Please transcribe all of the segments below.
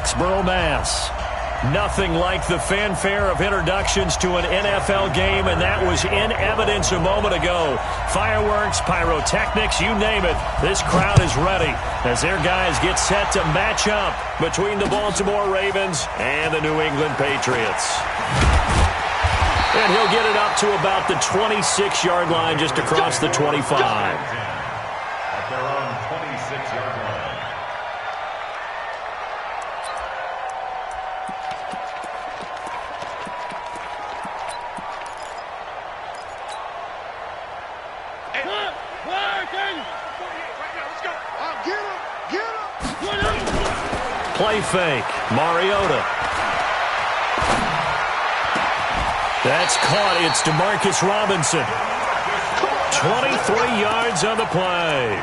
Foxborough, Mass. Nothing like the fanfare of introductions to an NFL game, and that was in evidence a moment ago. Fireworks, pyrotechnics, you name it. This crowd is ready as their guys get set to match up between the Baltimore Ravens and the New England Patriots. And he'll get it up to about the 26-yard line, just across the 25. At their own 26-yard line. Play fake. Mariota. That's caught. It's Demarcus Robinson. 23 yards on the play.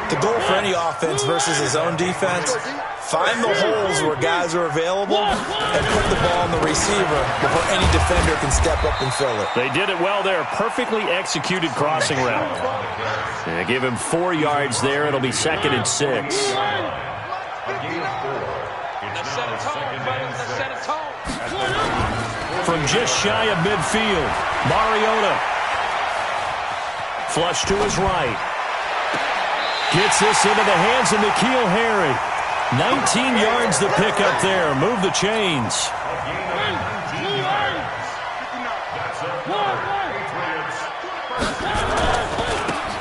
The goal for any offense versus his own defense, find the holes where guys are available and put the ball on the receiver before any defender can step up and fill it. They did it well there. Perfectly executed crossing route. They give him 4 yards there. It'll be 2nd and 6. From just shy of midfield, Mariota. Flush to his right. Gets this into the hands of N'Keal Harry. 19 yards the pickup there. Move the chains.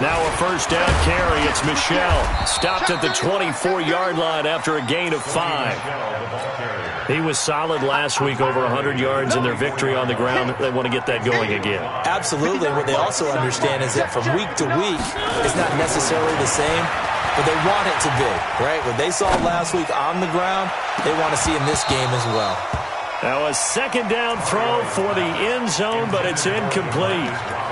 Now a first down carry. It's Michel. Stopped at the 24-yard line after a gain of 5. He was solid last week, over 100 yards in their victory on the ground. They want to get that going again. Absolutely. What they also understand is that from week to week, it's not necessarily the same, but they want it to be, right? What they saw last week on the ground, they want to see in this game as well. Now a second down throw for the end zone, but it's incomplete.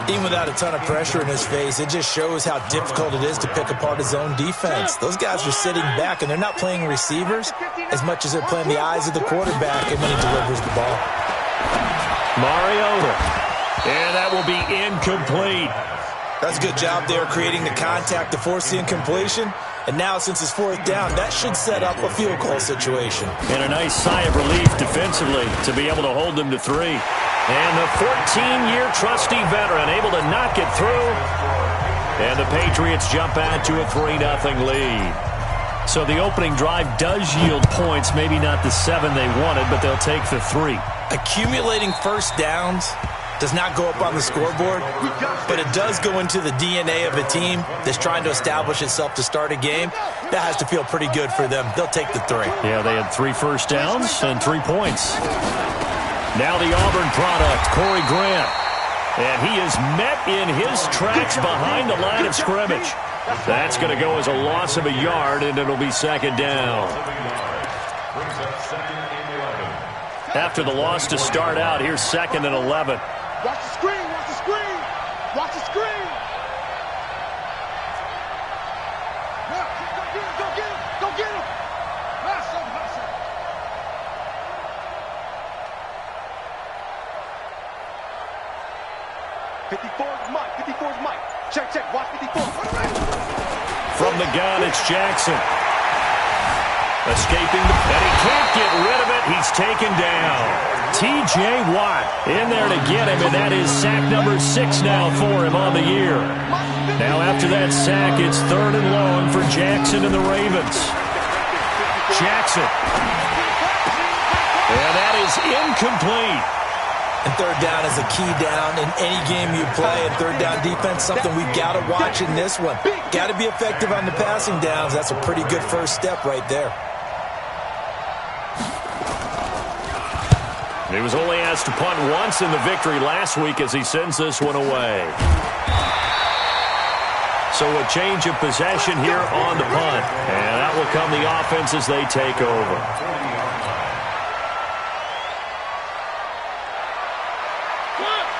Even without a ton of pressure in his face, it just shows how difficult it is to pick apart his own defense. Those guys are sitting back, and they're not playing receivers as much as they're playing the eyes of the quarterback and when he delivers the ball. Mariota. And that will be incomplete. That's a good job there creating the contact to force the incompletion. And now, since it's 4th down, that should set up a field goal situation. And a nice sigh of relief defensively to be able to hold them to 3. And the 14-year trusty veteran able to knock it through. And the Patriots jump out to a 3-0 lead. So the opening drive does yield points, maybe not the 7 they wanted, but they'll take the 3. Accumulating first downs does not go up on the scoreboard, but it does go into the DNA of a team that's trying to establish itself to start a game. That has to feel pretty good for them. They'll take the 3. Yeah, they had 3 first downs and 3 points. Now the Auburn product, Corey Grant. And he is met in his tracks behind the line of scrimmage. That's going to go as a loss of a yard, and it'll be 2nd down. After the loss to start out, here's 2nd and 11. Watch the screen, watch the screen, watch the screen. Go get him, go get him. Pass him, pass him. '54's Mike. Check, watch 54. From the gun, it's Jackson. Escaping, and he can't get rid of it. He's taken down. T.J. Watt in there to get him, and that is sack number 6 now for him on the year. Now after that sack, it's 3rd and long for Jackson and the Ravens. Jackson. And that is incomplete. And 3rd down is a key down in any game you play, and 3rd down defense, something we've got to watch in this one. Got to be effective on the passing downs. That's a pretty good first step right there. He was only asked to punt once in the victory last week as he sends this one away. So a change of possession here on the punt. And that will come the offense as they take over.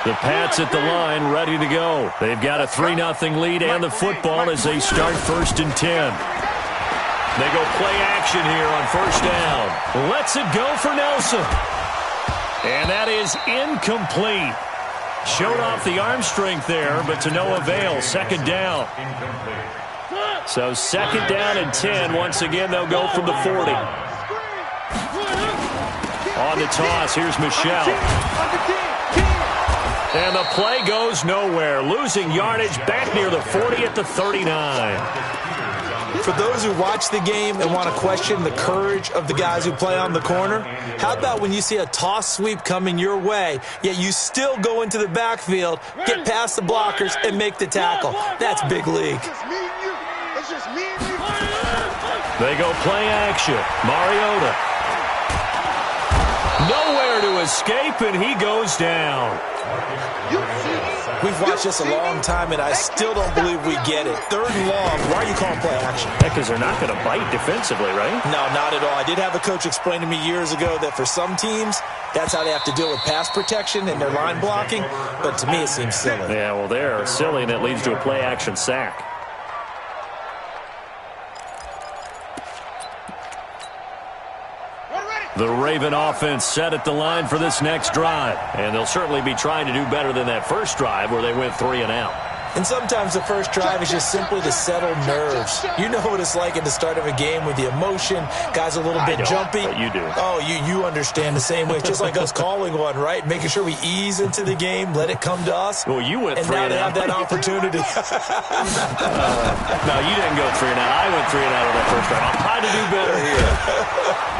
The Pats at the line, ready to go. They've got a 3-0 lead and the football as they start 1st and 10. They go play action here on 1st down. Lets it go for Nelson. And that is incomplete. Showed off the arm strength there, but to no avail. 2nd down. So 2nd down and 10. Once again, they'll go from the 40. On the toss, here's Michelle. And the play goes nowhere. Losing yardage back near the 40 at the 39. For those who watch the game and want to question the courage of the guys who play on the corner, how about when you see a toss sweep coming your way, yet you still go into the backfield, get past the blockers, and make the tackle? That's big league. They go play action. Mariota. Nowhere to escape, and he goes down. We've watched this a long time, and I still don't believe we get it. 3rd and long, why are you calling play action? Because they're not going to bite defensively, right? No, not at all. I did have a coach explain to me years ago that for some teams, that's how they have to deal with pass protection and their line blocking, but to me it seems silly. Yeah, well, they're silly, and it leads to a play action sack. The Raven offense set at the line for this next drive. And they'll certainly be trying to do better than that first drive where they went 3 and out. And sometimes the first drive is just simply to settle nerves. You know what it's like at the start of a game with the emotion. Guys a little bit jumpy. But you do. Oh, you understand the same way. It's just like us calling one, right? Making sure we ease into the game, let it come to us. Well, you went 3 and out. And now they have that opportunity. No, you didn't go 3 and out. I went 3 and out on that first drive. I'll try to do better here.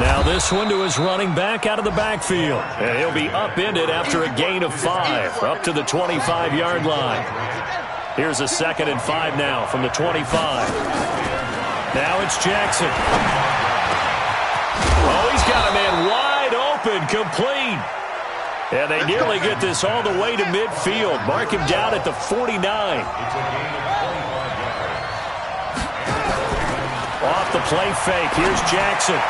Now this one to his running back out of the backfield. And he'll be upended after a gain of 5, up to the 25-yard line. Here's a 2nd and 5 now from the 25. Now it's Jackson. Oh, he's got a man wide open, complete. And they nearly get this all the way to midfield. Mark him down at the 49. Off the play fake. Here's Jackson.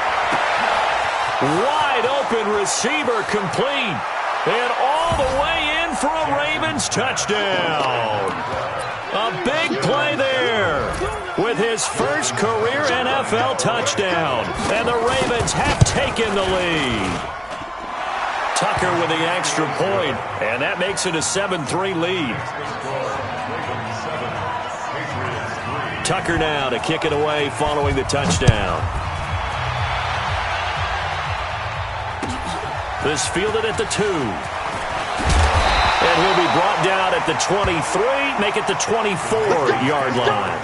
Wide open receiver, complete. And all the way in for a Ravens touchdown. A big play there with his first career NFL touchdown. And the Ravens have taken the lead. Tucker with the extra point, and that makes it a 7-3 lead. Tucker now to kick it away following the touchdown. This fielded at the 2. And he'll be brought down at the 23, make it the 24-yard line.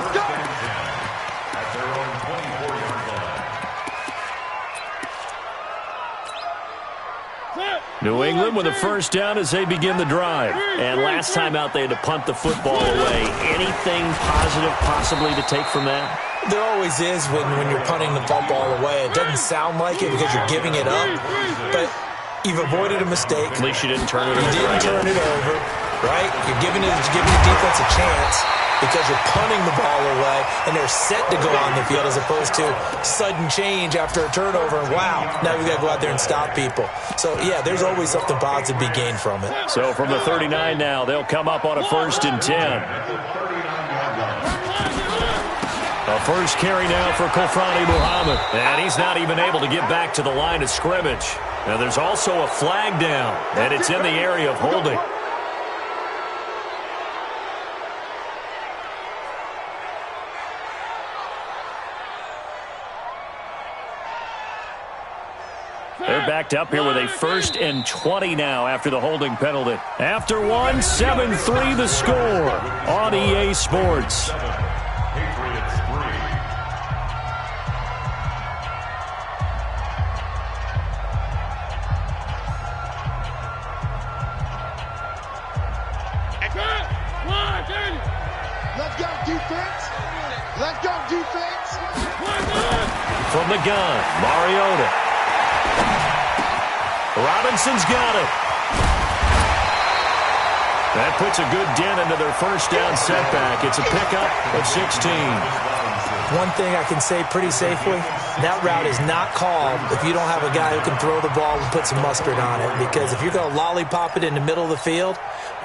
New England with a first down as they begin the drive. And last time out they had to punt the football away. Anything positive possibly to take from that? There always is when you're punting the football away. It doesn't sound like it because you're giving it up, but you've avoided a mistake. At least you didn't turn it over. You didn't turn it over, right? You're giving the defense a chance because you're punting the ball away, and they're set to go on the field as opposed to sudden change after a turnover. And wow, now we've got to go out there and stop people. So, yeah, there's always something positive to be gained from it. So from the 39 now, they'll come up on a 1st and 10. A first carry now for Kofrani Muhammad. And he's not even able to get back to the line of scrimmage. Now there's also a flag down, and it's in the area of holding. They're backed up here with a 1st and 20 now after the holding penalty. After one, 7-3 the score on EA Sports. From the gun, Mariota. Robinson's got it. That puts a good dent into their first down setback. It's a pickup of 16. One thing I can say pretty safely, that route is not called if you don't have a guy who can throw the ball and put some mustard on it. Because if you're going to lollipop it in the middle of the field,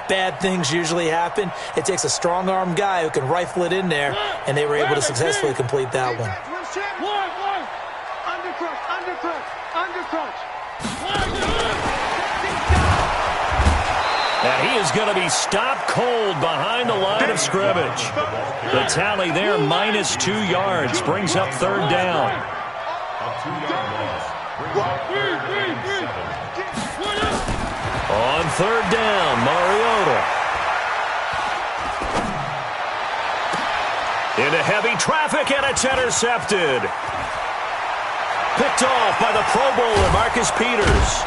bad things usually happen. It takes a strong-arm guy who can rifle it in there, and they were able to successfully complete that one. And he is going to be stopped cold behind the line of scrimmage. The tally there, -2 yards, brings up 3rd down. On third down, Mariota. Into heavy traffic, and it's intercepted. Picked off by the Pro Bowler, Marcus Peters.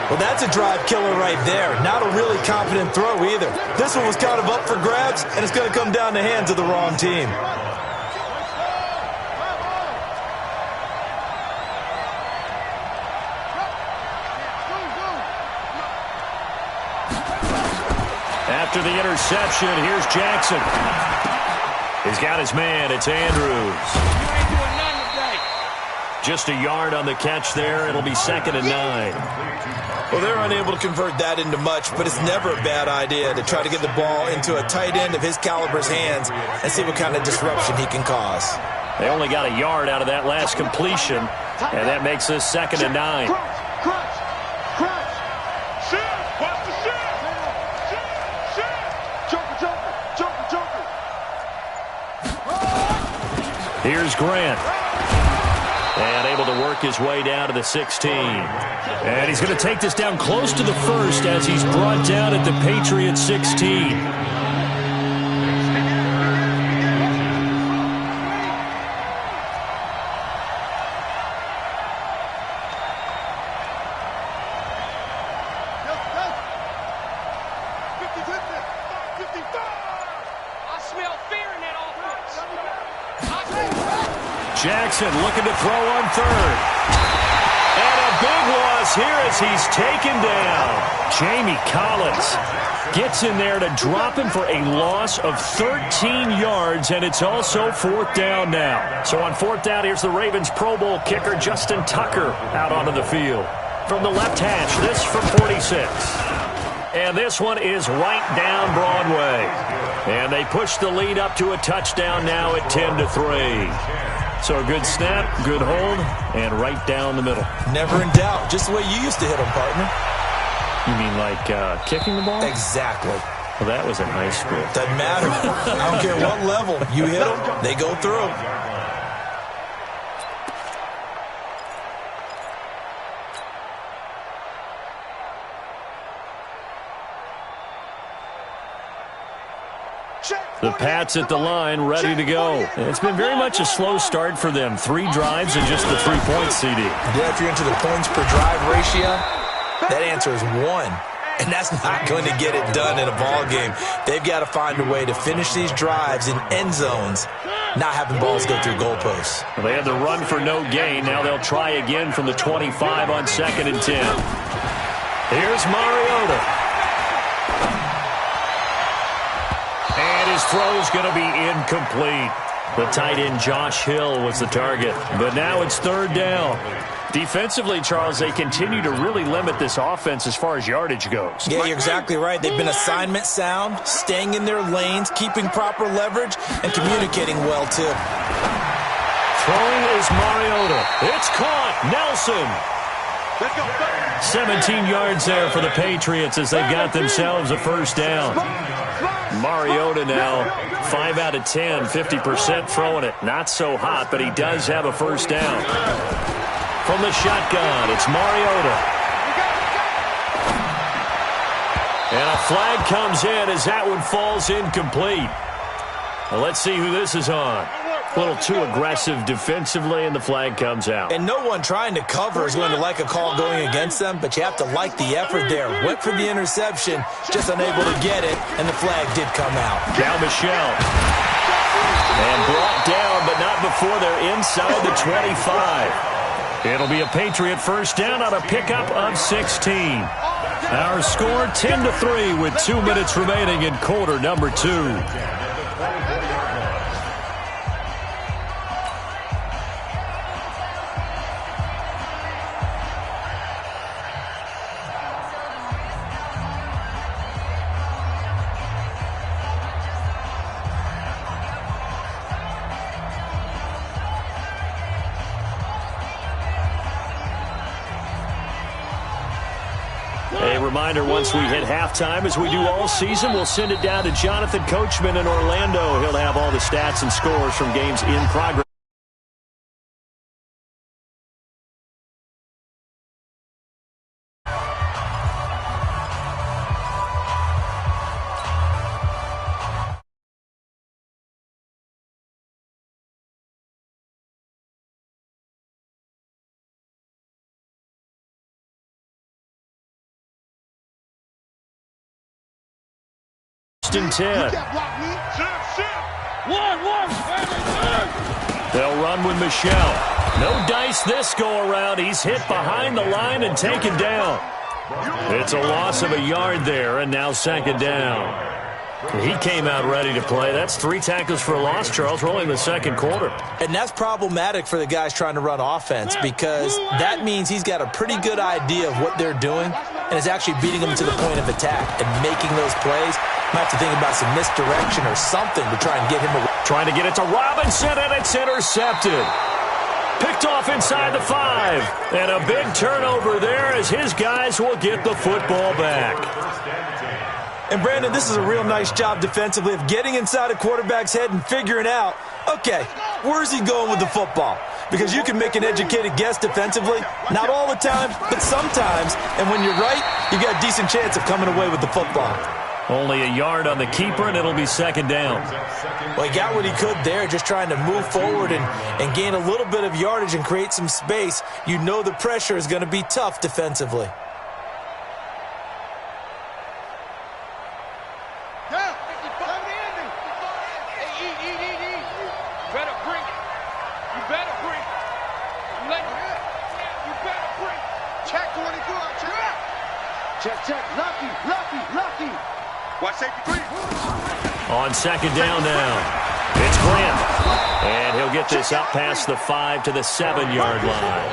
Well, that's a drive killer right there. Not a really confident throw either. This one was kind of up for grabs, and it's going to come down the hands of the wrong team. After the interception, here's Jackson. He's got his man. It's Andrews. Just a yard on the catch there. It'll be 2nd and 9. Well, they're unable to convert that into much, but it's never a bad idea to try to get the ball into a tight end of his caliber's hands and see what kind of disruption he can cause. They only got a yard out of that last completion, and that makes this 2nd and 9. Here's Grant. And able to work his way down to the 16. And he's going to take this down close to the first as he's brought down at the Patriots 16. Jackson looking to throw on third. And a big loss here as he's taken down. Jamie Collins gets in there to drop him for a loss of 13 yards, and it's also 4th down now. So on 4th down, here's the Ravens Pro Bowl kicker Justin Tucker out onto the field. From the left hash, this from 46. And this one is right down Broadway. And they push the lead up to a touchdown now at 10-3. So a good snap, good hold, and right down the middle. Never in doubt. Just the way you used to hit them, partner. You mean like kicking the ball? Exactly. Well, that was in high school. Doesn't matter. I don't care what level. You hit them, they go through. The Pats at the line, ready to go. It's been very much a slow start for them. 3 drives and just the 3 points, CD. Yeah, if you're into the points per drive ratio, that answer is 1. And that's not going to get it done in a ball game. They've got to find a way to finish these drives in end zones, not having balls go through goalposts. Well, they had the run for no gain. Now they'll try again from the 25 on 2nd and 10. Here's Mariota. And his throw's going to be incomplete. The tight end Josh Hill was the target. But now it's 3rd down. Defensively, Charles, they continue to really limit this offense as far as yardage goes. Yeah, you're exactly right. They've been assignment sound, staying in their lanes, keeping proper leverage, and communicating well, too. Throwing is Mariota. It's caught. Nelson. 17 yards there for the Patriots as they've got themselves a 1st down. Mariota now 5 out of 10, 50% throwing it. Not so hot, but he does have a 1st down. From the shotgun, it's Mariota. And a flag comes in as that one falls incomplete. Well, let's see who this is on. A little too aggressive defensively, and the flag comes out. And no one trying to cover is going to like a call going against them, but you have to like the effort there. Went for the interception, just unable to get it, and the flag did come out. Now Michelle. And brought down, but not before they're inside the 25. It'll be a Patriot 1st down on a pickup of 16. Our score 10-3 with 2 minutes remaining in quarter number 2. A reminder, once we hit halftime, as we do all season, we'll send it down to Jonathan Coachman in Orlando. He'll have all the stats and scores from games in progress. first and 10. They'll run with Michelle. No dice this go-around. He's hit behind the line and taken down. It's a loss of a yard there, and now second down. He came out ready to play. That's 3 tackles for a loss, Charles. We're only in the second quarter. And that's problematic for the guys trying to run offense because that means he's got a pretty good idea of what they're doing and is actually beating them to the point of attack and making those plays. Might have to think about some misdirection or something to try and get him away. Trying to get it to Robinson, and it's intercepted. Picked off inside the 5. And a big turnover there as his guys will get the football back. And, Brandon, this is a real nice job defensively of getting inside a quarterback's head and figuring out, okay, where's he going with the football? Because you can make an educated guess defensively. Not all the time, but sometimes. And when you're right, you got a decent chance of coming away with the football. Only a yard on the keeper, and it'll be second down. Well, he got what he could there, just trying to move forward and gain a little bit of yardage and create some space. You know the pressure is going to be tough defensively. Lucky. Watch safety 3. On second down now, it's Grant. And he'll get this up past the 5 to the 7-yard line.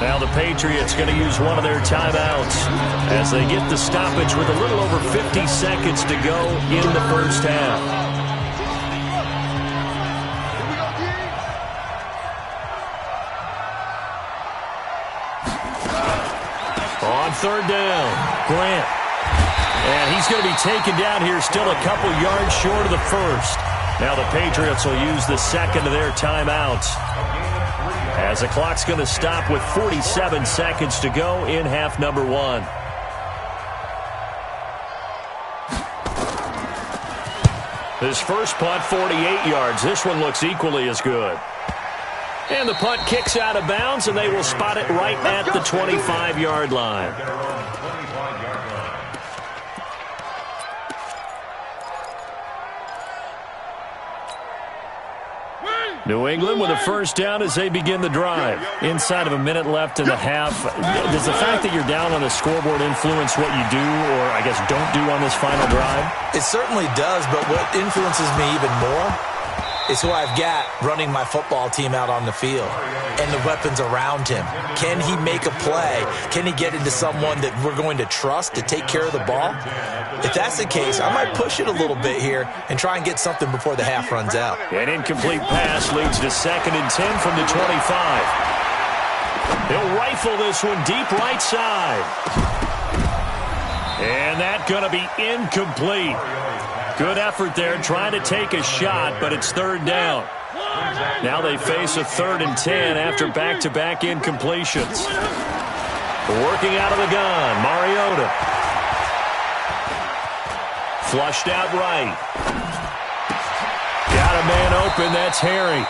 Now the Patriots going to use one of their timeouts as they get the stoppage with a little over 50 seconds to go in the first half. On third down, Grant. And he's going to be taken down here, still a couple yards short of the first. Now the Patriots will use the second of their timeouts, as the clock's going to stop with 47 seconds to go in half number 1. His first punt, 48 yards. This one looks equally as good. And the punt kicks out of bounds, and they will spot it right at the 25-yard line. New England with a first down as they begin the drive. Inside of a minute left in the half. Does the fact that you're down on the scoreboard influence what you do, or I guess don't do on this final drive? It certainly does, but what influences me even more is who I've got running my football team out on the field and the weapons around him. Can he make a play? Can he get into someone that we're going to trust to take care of the ball? If that's the case, I might push it a little bit here and try and get something before the half runs out. An incomplete pass leads to 2nd and 10 from the 25. He'll rifle this one deep right side. And that's going to be incomplete. Good effort there, trying to take a shot, but it's third down. Now they face a 3rd and 10 after back-to-back incompletions. Working out of the gun, Mariota. Flushed out right. Got a man open, that's Harry.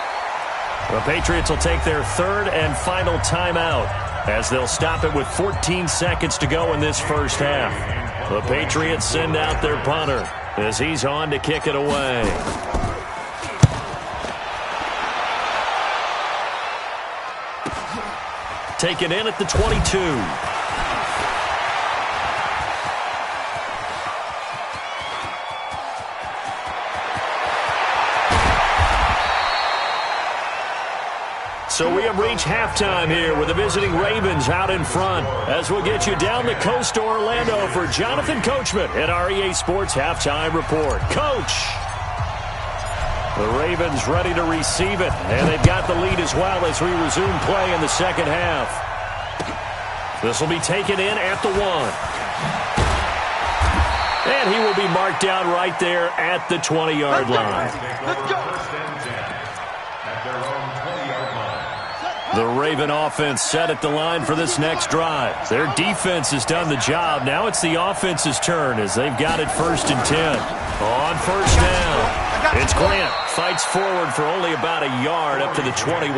The Patriots will take their 3rd and final timeout as they'll stop it with 14 seconds to go in this first half. The Patriots send out their punter as he's on to kick it away. Taken in at the 22. So we have reached halftime here with the visiting Ravens out in front, as we'll get you down the coast to Orlando for Jonathan Coachman at our EA Sports Halftime Report. Coach! The Ravens ready to receive it, and they've got the lead as well as we resume play in the second half. This will be taken in at the 1. And he will be marked down right there at the 20-yard line. Let's go. The Raven offense set at the line for this next drive. Their defense has done the job. Now it's the offense's turn as they've got it 1st and 10. On first down, it's Grant. Fights forward for only about a yard up to the 21.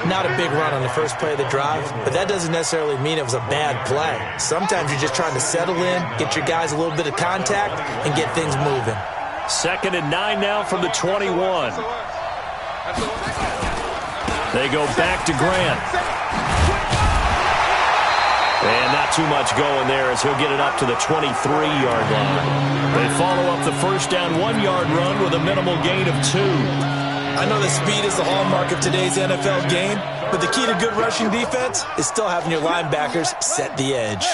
Not a big run on the first play of the drive, but that doesn't necessarily mean it was a bad play. Sometimes you're just trying to settle in, get your guys a little bit of contact, and get things moving. 2nd and 9 now from the 21. They go back to Grant. And not too much going there as he'll get it up to the 23-yard line. They follow up the first down 1-yard run with a minimal gain of 2. I know that speed is the hallmark of today's NFL game, but the key to good rushing defense is still having your linebackers set the edge.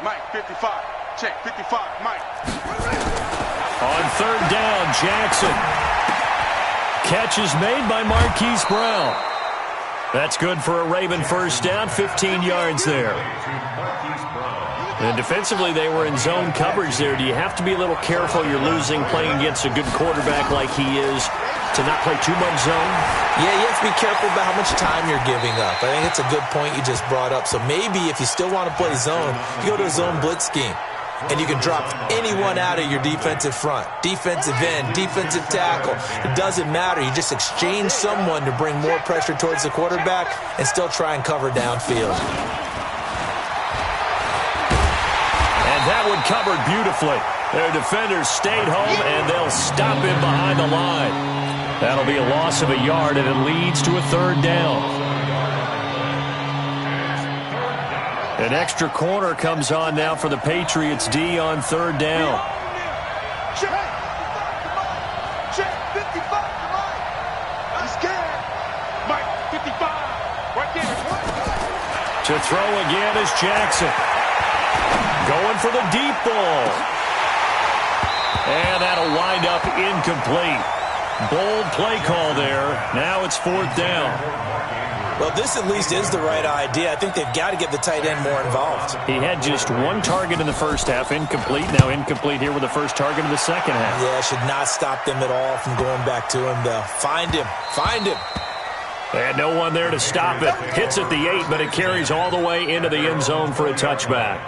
Mike, 55. Check, 55, Mike. On 3rd down, Jackson. Catch is made by Marquise Brown. That's good for a Raven first down, 15 yards there. And defensively, they were in zone coverage there. Do you have to be a little careful? You're losing playing against a good quarterback like he is to not play too much zone? Yeah, you have to be careful about how much time you're giving up. I think it's a good point you just brought up. So maybe if you still want to play zone, you go to a zone blitz scheme. And you can drop anyone out of your defensive front. Defensive end, defensive tackle. It doesn't matter. You just exchange someone to bring more pressure towards the quarterback and still try and cover downfield. And that one covered beautifully. Their defenders stayed home, and they'll stop him behind the line. That'll be a loss of a yard, and it leads to a 3rd down. An extra corner comes on now for the Patriots D on 3rd down. Check, 55, Mike. He's scared. Mike, 55, right there. To throw again is Jackson. Going for the deep ball. And that'll wind up incomplete. Bold play call there. Now it's 4th down. Well, this at least is the right idea. I think they've got to get the tight end more involved. He had just 1 target in the first half, incomplete. Now incomplete here with the first target in the second half. Yeah, should not stop them at all from going back to him, though. Find him. And no one there to stop it. Hits at the 8, but it carries all the way into the end zone for a touchback.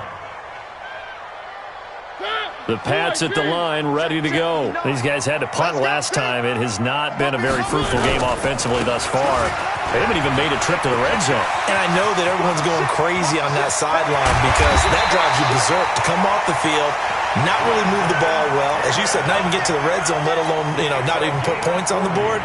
The Pats at the line, ready to go. These guys had to punt last time. It has not been a very fruitful game offensively thus far. They haven't even made a trip to the red zone. And I know that everyone's going crazy on that sideline because that drives you berserk to come off the field, not really move the ball well. As you said, not even get to the red zone, let alone, not even put points on the board.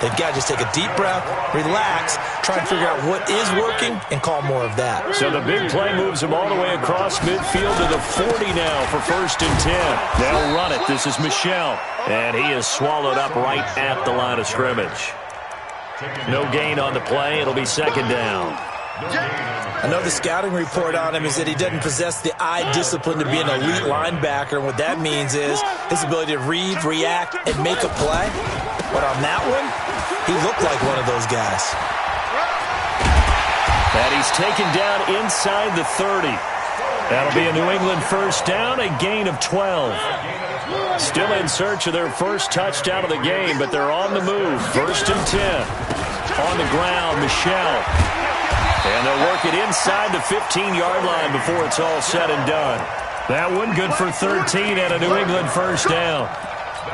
They've got to just take a deep breath, relax, try and figure out what is working, and call more of that. So the big play moves him all the way across midfield to the 40 now for 1st and 10. They'll run it. This is Michel. And he is swallowed up right at the line of scrimmage. No gain on the play. It'll be 2nd down. I know the scouting report on him is that he doesn't possess the eye discipline to be an elite linebacker. And what that means is his ability to read, react, and make a play. But on that one, he looked like one of those guys. And he's taken down inside the 30. That'll be a New England first down, a gain of 12. Still in search of their first touchdown of the game, but they're on the move. 1st and 10. On the ground, Michel. And they'll work it inside the 15-yard line before it's all said and done. That one good for 13 and a New England first down.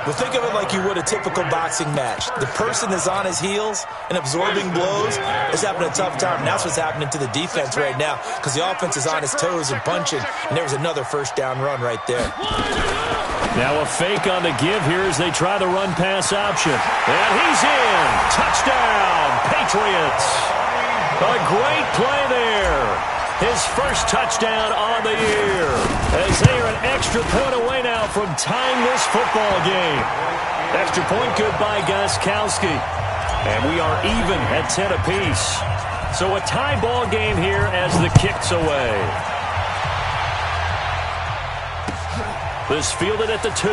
Well, think of it like you would a typical boxing match. The person is on his heels and absorbing blows is having a tough time. And that's what's happening to the defense right now because the offense is on his toes and punching. And there was another first down run right there. Now a fake on the give here as they try the run-pass option. And he's in. Touchdown, Patriots. A great play there. His first touchdown on the year. As they are an extra point away now from tying this football game. Extra point good by Gostkowski. And we are even at 10 apiece. So a tie ball game here as the kick's away. This fielded at the 2.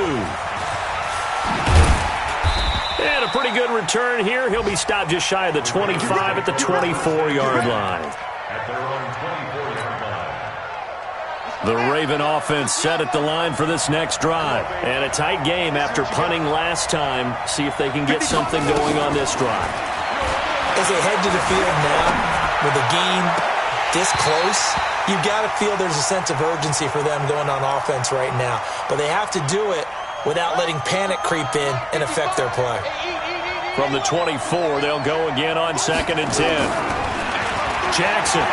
And a pretty good return here. He'll be stopped just shy of the 25 at the 24-yard line. At their own 24-yard line. The Raven offense set at the line for this next drive. And a tight game after punting last time. See if they can get something going on this drive. As they head to the field now, with the game this close, you've got to feel there's a sense of urgency for them going on offense right now. But they have to do it without letting panic creep in and affect their play. From the 24, they'll go again on 2nd and 10. Jackson.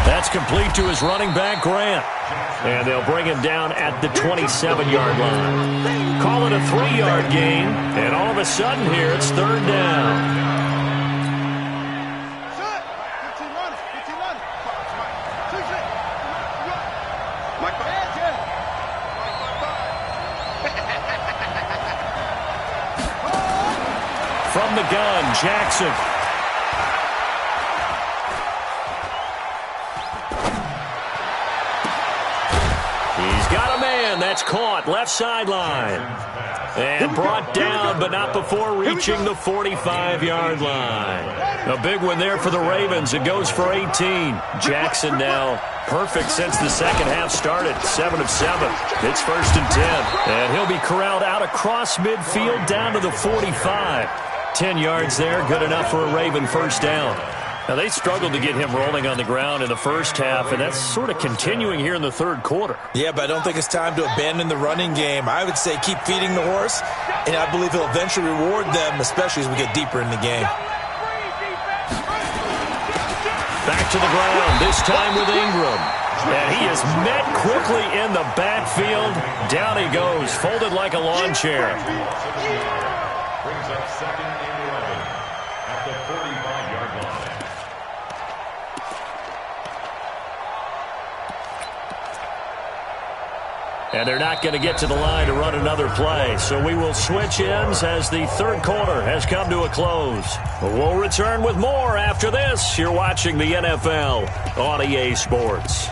That's complete to his running back, Grant. And they'll bring him down at the 27-yard line. Call it a 3-yard gain, and all of a sudden here it's 3rd down. From the gun, Jackson. He's got a man. That's caught. Left sideline. And brought down, but not before reaching the 45-yard line. A big one there for the Ravens. It goes for 18. Jackson now perfect since the second half started. 7 of 7. It's 1st and 10. And he'll be corralled out across midfield down to the 45. 10 yards there, good enough for a Raven first down. Now, they struggled to get him rolling on the ground in the first half, and that's sort of continuing here in the third quarter. Yeah, but I don't think it's time to abandon the running game. I would say keep feeding the horse, and I believe he'll eventually reward them, especially as we get deeper in the game. Back to the ground, this time with Ingram. And he is met quickly in the backfield. Down he goes, folded like a lawn chair. Brings up 2nd and 11 at the 45-yard line. And they're not going to get to the line to run another play. So we will switch ends as the third quarter has come to a close. We'll return with more after this. You're watching the NFL on EA Sports.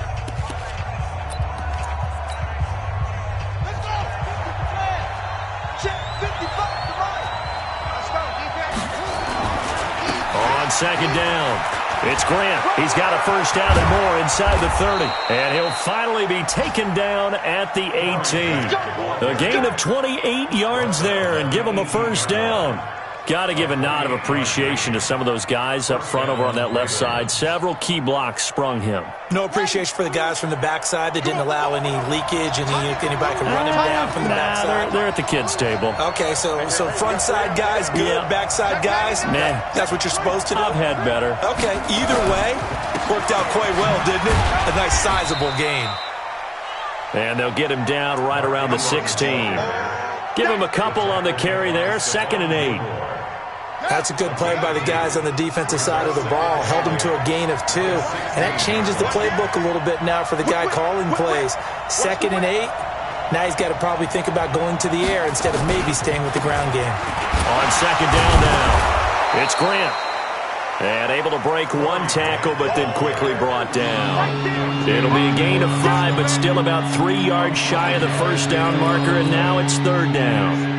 On 2nd down, it's Grant. He's got a first down and more inside the 30. And he'll finally be taken down at the 18. A gain of 28 yards there and give him a first down. Got to give a nod of appreciation to some of those guys up front over on that left side. Several key blocks sprung him. No appreciation for the guys from the backside that didn't allow any leakage and anybody could run him down from the backside. They're at the kids' table. Okay, so front side guys good, backside guys, man, that's what you're supposed to do? I've had better. Okay, either way, worked out quite well, didn't it? A nice sizable gain. And they'll get him down right around the 16. Give him a couple on the carry there, 2nd and 8. That's a good play by the guys on the defensive side of the ball. Held them to a gain of 2. And that changes the playbook a little bit now for the guy calling plays. 2nd and 8. Now he's got to probably think about going to the air instead of maybe staying with the ground game. On 2nd down now, it's Grant. And able to break one tackle, but then quickly brought down. It'll be a gain of 5, but still about 3 yards shy of the first down marker, and now it's 3rd down.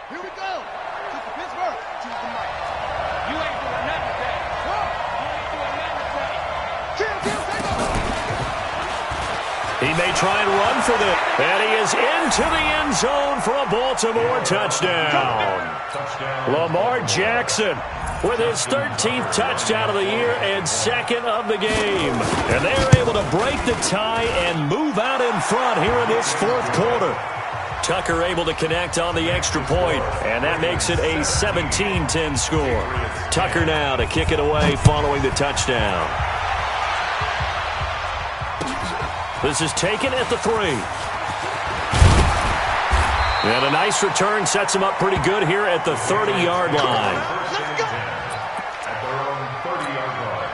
Here we go. To the Pittsburgh. To the mic. You ain't doing nothing today. What? You ain't doing nothing today. Kill, take over. He may try and run for this. And he is into the end zone for a Baltimore touchdown. Lamar Jackson with his 13th touchdown of the year and 2nd of the game. And they're able to break the tie and move out in front here in this 4th quarter. Tucker able to connect on the extra point, and that makes it a 17-10 score. Tucker now to kick it away following the touchdown. This is taken at the 3. And a nice return sets him up pretty good here at the 30-yard line. At their own 30-yard line.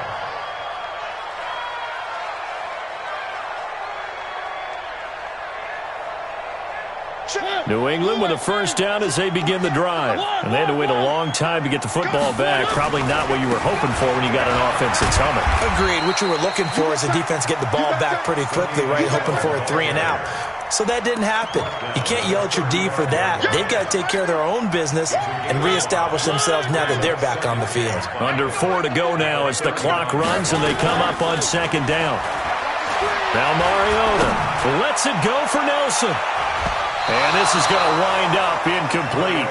New England with a first down as they begin the drive. And they had to wait a long time to get the football back. Probably not what you were hoping for when you got an offense that's humming. Agreed. What you were looking for is the defense getting the ball back pretty quickly, right? Hoping for a 3 and out. So that didn't happen. You can't yell at your D for that. They've got to take care of their own business and reestablish themselves now that they're back on the field. Under 4 to go now as the clock runs and they come up on second down. Now Mariota lets it go for Nelson. And this is going to wind up incomplete.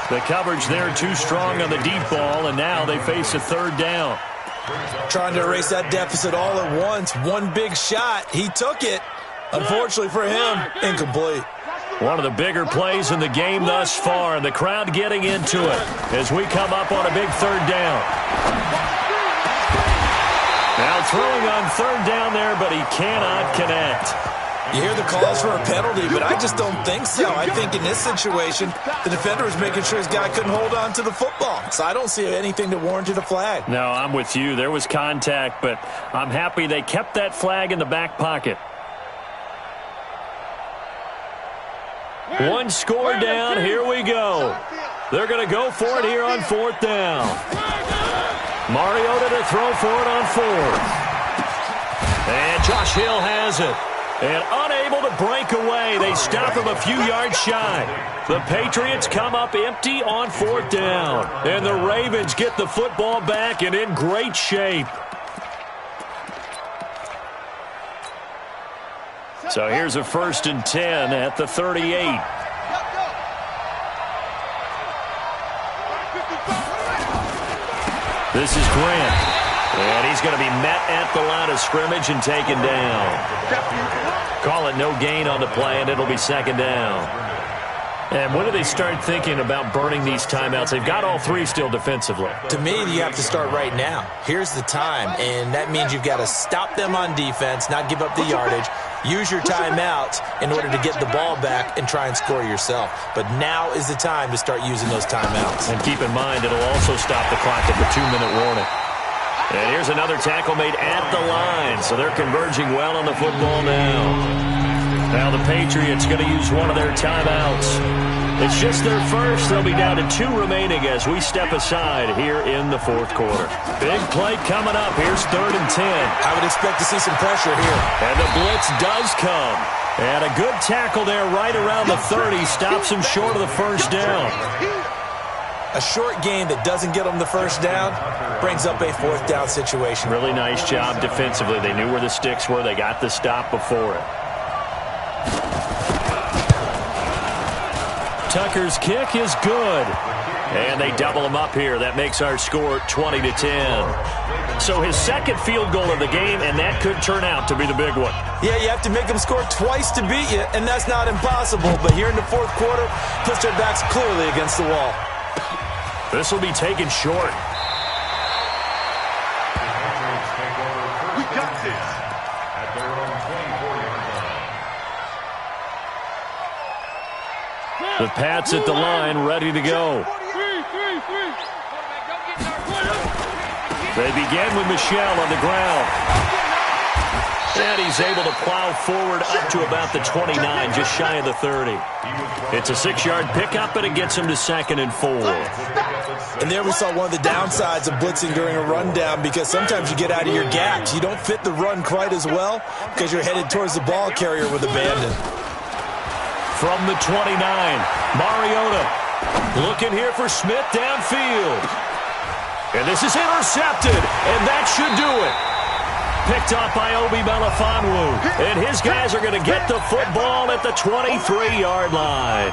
The coverage there too strong on the deep ball, and now they face a third down. Trying to erase that deficit all at once. One big shot. He took it. Unfortunately for him, incomplete. One of the bigger plays in the game thus far, and the crowd getting into it as we come up on a big third down. Now throwing on third down there, but he cannot connect. You hear the calls for a penalty, but I just don't think so. I think in this situation, the defender was making sure his guy couldn't hold on to the football. So I don't see anything that warranted a flag. No, I'm with you. There was contact, but I'm happy they kept that flag in the back pocket. One score down. Here we go. They're going to go for it here on fourth down. Mariota to throw for it on fourth. And Josh Hill has it. And unable to break away. They stop him a few yards shy. The Patriots come up empty on fourth down. And the Ravens get the football back and in great shape. So here's a 1st and 10 at the 38. This is Grant. And he's going to be met at the line of scrimmage and taken down. Call it no gain on the play, and it'll be second down. And when do they start thinking about burning these timeouts? They've got all three still defensively. To me, you have to start right now. Here's the time, and that means you've got to stop them on defense, not give up the yardage, use your timeouts in order to get the ball back and try and score yourself. But now is the time to start using those timeouts. And keep in mind, it'll also stop the clock at the 2-minute warning. And here's another tackle made at the line, so they're converging well on the football now. Now the Patriots going to use one of their timeouts. It's just their first. They'll be down to 2 remaining as we step aside here in the fourth quarter. Big play coming up. Here's 3rd and 10. I would expect to see some pressure here. And the blitz does come. And a good tackle there right around the 30. Stops him short of the first down. A short gain that doesn't get them the first down brings up a 4th down situation. Really nice job defensively. They knew where the sticks were. They got the stop before it. Tucker's kick is good. And they double him up here. That makes our score 20-10. So his second field goal of the game, and that could turn out to be the big one. Yeah, you have to make them score twice to beat you, and that's not impossible. But here in the fourth quarter, puts their backs clearly against the wall. This will be taken short. We got this. At their own 24-yard line. The Pats at the line, ready to go. They begin with Michel on the ground. And he's able to plow forward up to about the 29, just shy of the 30. It's a 6-yard pickup, and it gets him to 2nd and 4. And there we saw one of the downsides of blitzing during a rundown, because sometimes you get out of your gaps. You don't fit the run quite as well because you're headed towards the ball carrier with abandon. From the 29, Mariota looking here for Smith downfield. And this is intercepted, and that should do it. Picked off by Obi Melifonwu. And his guys are going to get the football at the 23-yard line.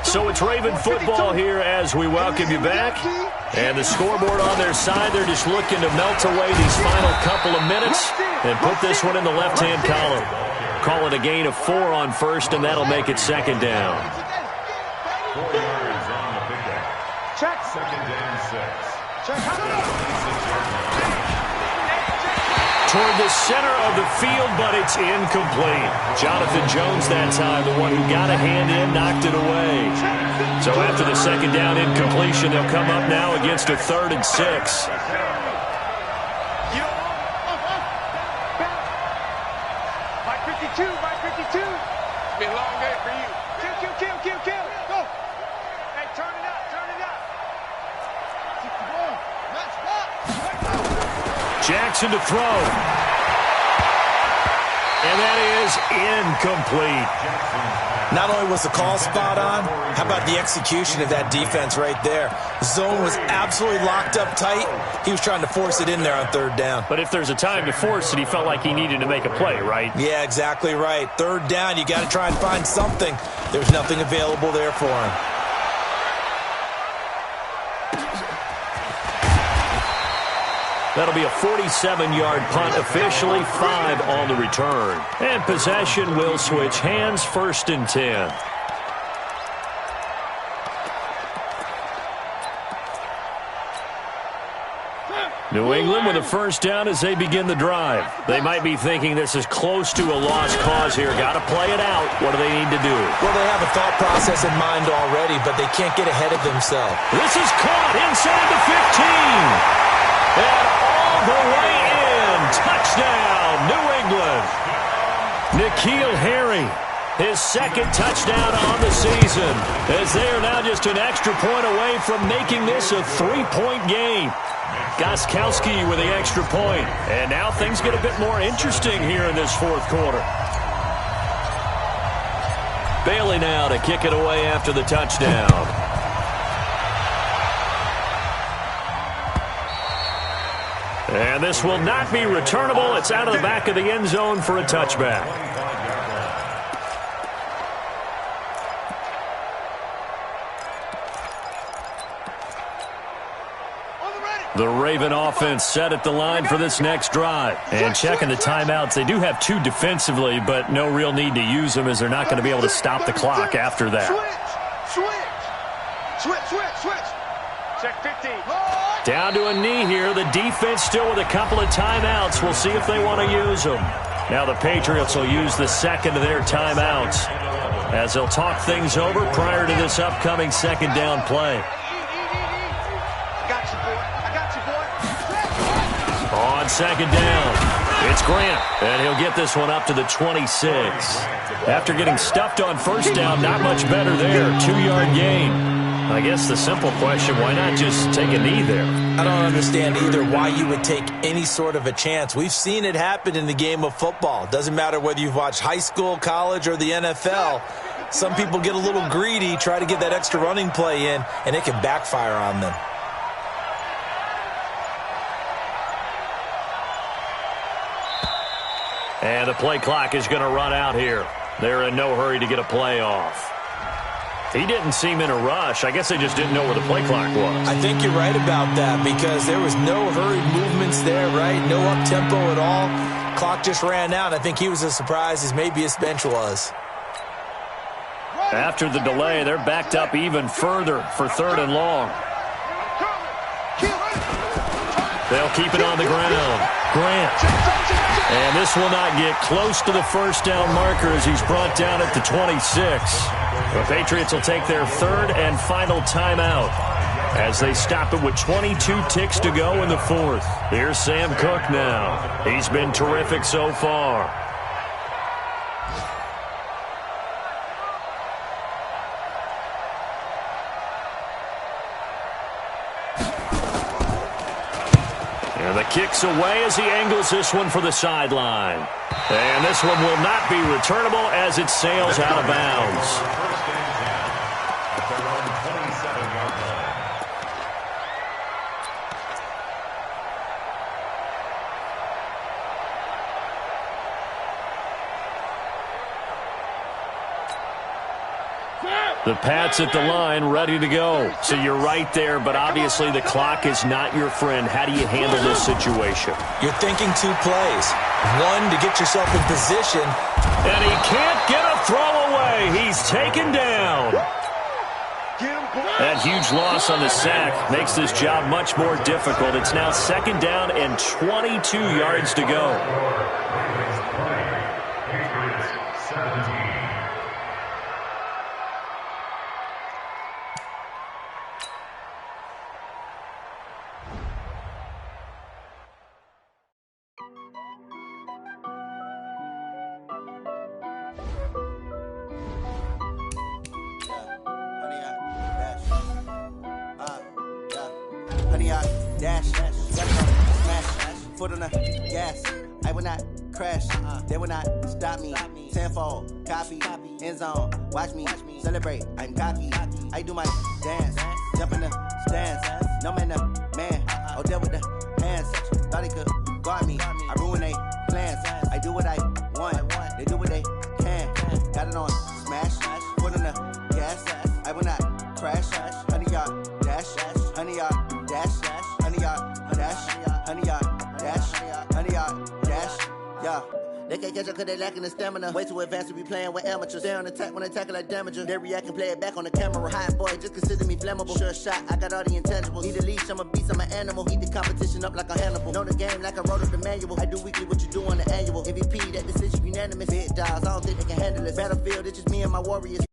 So it's Raven football here as we welcome you back. And the scoreboard on their side, they're just looking to melt away these final couple of minutes and put this one in the left-hand column. Call it a gain of 4 on first, and that'll make it 2nd down. 4 yards on the pickup. Check. 2nd and 6. Toward the center of the field, but it's incomplete. Jonathan Jones that time, the one who got a hand in, knocked it away. So after the 2nd down incompletion, they'll come up now against a 3rd and 6. It's been a long day for you. Kill. Go. Hey, turn it up. Jackson to throw. And that is incomplete. Not only was the call spot on, how about the execution of that defense right there? The zone was absolutely locked up tight. He was trying to force it in there on third down. But if there's a time to force it, he felt like he needed to make a play, right? Yeah, exactly right. Third down, you got to try and find something. There's nothing available there for him. That'll be a 47-yard punt, officially 5 on the return. And possession will switch hands, 1st and 10. New England with a first down as they begin the drive. They might be thinking this is close to a lost cause here. Got to play it out. What do they need to do? Well, they have a thought process in mind already, but they can't get ahead of themselves. This is caught inside the 15. And all the way in. Touchdown, New England. N'Keal Harry, his 2nd touchdown on the season, as they are now just an extra point away from making this a 3-point game. Gostkowski with the extra point. And now things get a bit more interesting here in this 4th quarter. Bailey now to kick it away after the touchdown. And this will not be returnable. It's out of the back of the end zone for a touchback. The Raven offense set at the line for this next drive. And checking the timeouts, they do have 2 defensively, but no real need to use them as they're not going to be able to stop the clock after that. Switch. Check 15. Down to a knee here. The defense still with a couple of timeouts. We'll see if they want to use them. Now the Patriots will use the 2nd of their timeouts as they'll talk things over prior to this upcoming 2nd down play. On 2nd down, it's Grant, and he'll get this one up to the 26. After getting stuffed on 1st down, not much better there. 2-yard gain. I guess the simple question, why not just take a knee there? I don't understand either why you would take any sort of a chance. We've seen it happen in the game of football. Doesn't matter whether you've watched high school, college, or the NFL. Some people get a little greedy, try to get that extra running play in, and it can backfire on them. And the play clock is going to run out here. They're in no hurry to get a play off. He didn't seem in a rush. I guess they just didn't know where the play clock was. I think you're right about that because there was no hurried movements there, right? No up-tempo at all. Clock just ran out. I think he was as surprised as maybe his bench was. After the delay, they're backed up even further for 3rd and long. They'll keep it on the ground. Grant. And this will not get close to the 1st down marker as he's brought down at the 26. The Patriots will take their 3rd and final timeout as they stop it with 22 ticks to go in the 4th. Here's Sam Cook now. He's been terrific so far. And the kick's away as he angles this one for the sideline. And this one will not be returnable as it sails out of bounds. The Pats at the line, ready to go. So you're right there, but obviously the clock is not your friend. How do you handle this situation? You're thinking 2 plays. 1, to get yourself in position. And he can't get a throw away. He's taken down. That huge loss on the sack makes this job much more difficult. It's now 2nd down and 22 yards to go. Honey, I dash, smash, foot on the gas. I will not crash. They will not stop me. Tenfold, copy, end zone. Watch me celebrate. I'm cocky. I do my dance, jump in the stands. No man, man. Oh, there with the hands. Thought he could guard me. I ruin they plans. I do what I want. They do what they can. Got it on smash. Put on the gas. I will not crash. 100-yard dash. 100-yard dash. 100-yard dash. 100-yard dash. 100-yard dash. Yeah. They can't catch up cause they lacking the stamina. Way too advanced to be playing with amateurs. They on attack when they tackle like damager. They react and play it back on the camera. Hot boy, just consider me flammable. Sure shot, I got all the intangibles. Need a leash, I'm a beast, I'm an animal. Heat the competition up like a Hannibal. Know the game like I wrote up the manual. I do weekly what you do on the annual. MVP, that decision unanimous. Big dogs, I don't think they can handle it. Battlefield, it's just me and my warriors.